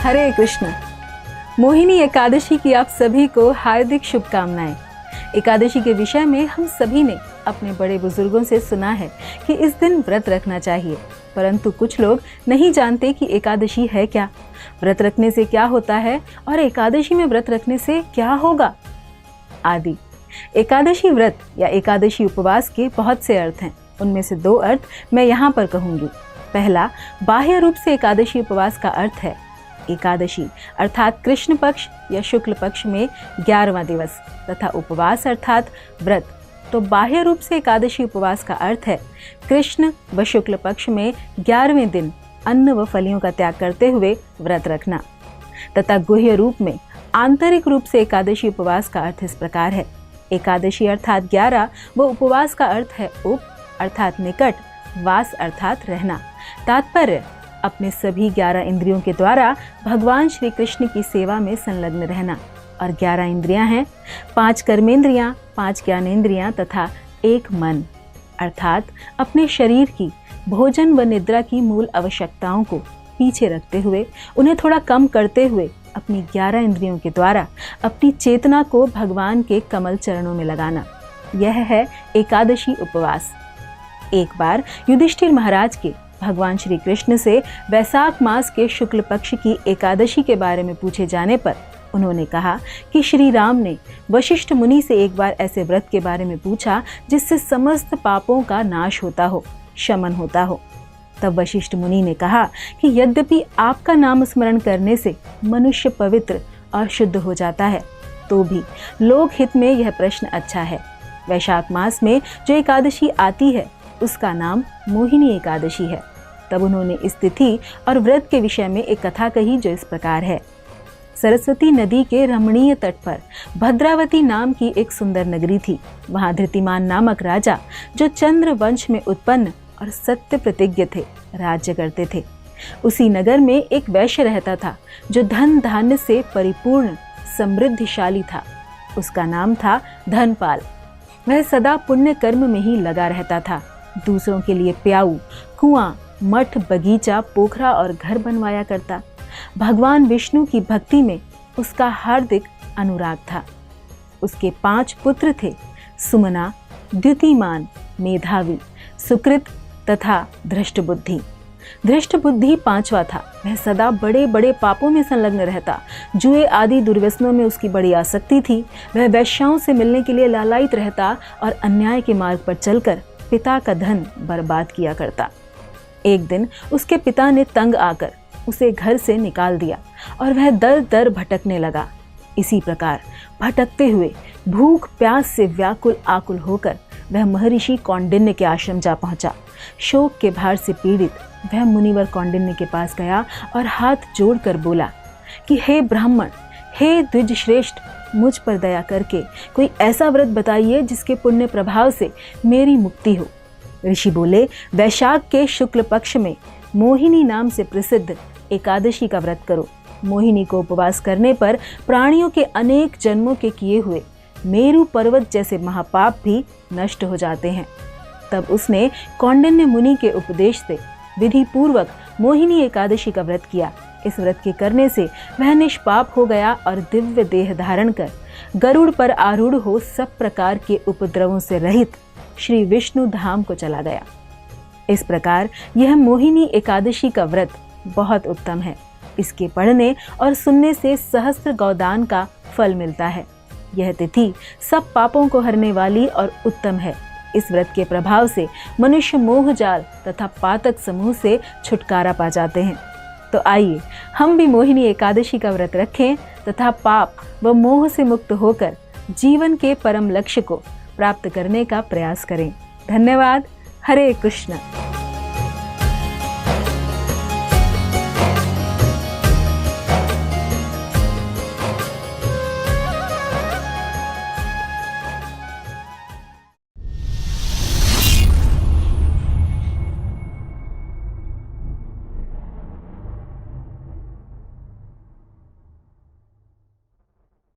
हरे कृष्ण। मोहिनी एकादशी की आप सभी को हार्दिक शुभकामनाएं। एकादशी के विषय में हम सभी ने अपने बड़े बुजुर्गों से सुना है कि इस दिन व्रत रखना चाहिए, परंतु कुछ लोग नहीं जानते कि एकादशी है क्या, व्रत रखने से क्या होता है और एकादशी में व्रत रखने से क्या होगा आदि। एकादशी व्रत या एकादशी उपवास के बहुत से अर्थ हैं। उनमें से 2 अर्थ मैं यहाँ पर कहूँगी। पहला, बाह्य रूप से एकादशी उपवास का अर्थ है एकादशी अर्थात कृष्ण पक्ष या शुक्ल पक्ष में 11वां दिवस, तथा उपवास अर्थात व्रत। तो बाह्य रूप से एकादशी उपवास का अर्थ है कृष्ण व शुक्ल पक्ष में 11वें दिन अन्न व फलियों का त्याग करते हुए व्रत रखना। तथा गुह्य रूप में आंतरिक रूप से एकादशी उपवास का अर्थ इस प्रकार है। एकादशी अर्थात 11 व उपवास का अर्थ है उप अर्थात निकट, वास अर्थात रहना। तात्पर्य, अपने सभी 11 इंद्रियों के द्वारा भगवान श्री कृष्ण की सेवा में संलग्न रहना। और 11 इंद्रियां हैं, 5 कर्मेंद्रियां, 5 ज्ञानेंद्रियां तथा 1 मन। अर्थात अपने शरीर की भोजन व निद्रा की मूल आवश्यकताओं को पीछे रखते हुए, उन्हें थोड़ा कम करते हुए अपनी 11 इंद्रियों के द्वारा अपनी चेतना को भगवान के कमल चरणों में लगाना। यह है एकादशी उपवास। एक बार युधिष्ठिर महाराज के भगवान श्री कृष्ण से वैशाख मास के शुक्ल पक्ष की एकादशी के बारे में पूछे जाने पर उन्होंने कहा कि श्री राम ने वशिष्ठ मुनि से एक बार ऐसे व्रत के बारे में पूछा जिससे समस्त पापों का नाश होता हो, शमन होता हो। तब वशिष्ठ मुनि ने कहा कि यद्यपि आपका नाम स्मरण करने से मनुष्य पवित्र और शुद्ध हो जाता है, तो भी लोक हित में यह प्रश्न अच्छा है। वैशाख मास में जो एकादशी आती है उसका नाम मोहिनी एकादशी है। तब उन्होंने इस तिथि और व्रत के विषय में एक कथा कही जो इस प्रकार है। सरस्वती नदी के रमणीय तट पर भद्रावती नाम की एक सुंदर नगरी थी। वहां धृतिमान नामक राजा, जो चंद्र वंश में उत्पन्न और सत्य प्रतिज्ञ थे, राज्य करते थे। उसी नगर में एक वैश्य रहता था जो धन धान्य से परिपूर्ण समृद्धिशाली था। उसका नाम था धनपाल। वह सदा पुण्य कर्म में ही लगा रहता था। दूसरों के लिए प्याऊ, कुआं, मठ, बगीचा, पोखरा और घर बनवाया करता। भगवान विष्णु की भक्ति में उसका हार्दिक अनुराग था। उसके 5 पुत्र थे, सुमना, द्युतिमान, मेधावी, सुकृत तथा धृष्टबुद्धि। धृष्टबुद्धि 5वां था। वह सदा बड़े बड़े पापों में संलग्न रहता। जुए आदि दुर्व्यसनों में उसकी बड़ी आसक्ति थी। वह वैश्याओं से मिलने के लिए लालायित रहता और अन्याय के मार्ग पर चलकर पिता का धन बर्बाद किया करता। एक दिन उसके पिता ने तंग आकर उसे घर से निकाल दिया और वह दर दर भटकने लगा। इसी प्रकार भटकते हुए भूख प्यास से व्याकुल आकुल होकर वह महर्षि कौंडिन्य के आश्रम जा पहुंचा। शोक के भार से पीड़ित वह मुनिवर कौंडिन्य के पास गया और हाथ जोड़कर बोला कि हे ब्राह्मण, हे द्विज श्रेष्ठ, मुझ पर दया करके कोई ऐसा व्रत बताइए जिसके पुण्य प्रभाव से मेरी मुक्ति हो। ऋषि बोले, वैशाख के शुक्ल पक्ष में मोहिनी नाम से प्रसिद्ध एकादशी का व्रत करो। मोहिनी को उपवास करने पर प्राणियों के अनेक जन्मों के किए हुए मेरु पर्वत जैसे महापाप भी नष्ट हो जाते हैं। तब उसने कौंडिन्य मुनि के उपदेश से विधि पूर्वक मोहिनी एकादशी का व्रत किया। इस व्रत के करने से वह निष्पाप हो गया और दिव्य देह धारण कर गरुड़ पर आरूढ़ हो सब प्रकार के उपद्रवों से रहित श्री विष्णु धाम को चला गया। इस प्रकार यह मोहिनी एकादशी का व्रत बहुत उत्तम है। इसके पढ़ने और सुनने से सहस्त्र गौदान का फल मिलता है। यह तिथि सब पापों को हरने वाली और उत्तम है। इस व्रत के प्रभाव से मनुष्य मोह जाल तथा पातक समूह से छुटकारा पा जाते हैं। तो आइए हम भी मोहिनी एकादशी का व्रत रखें तथा पाप व मोह से मुक्त होकर जीवन के परम लक्ष्य को प्राप्त करने का प्रयास करें। धन्यवाद। हरे कृष्ण।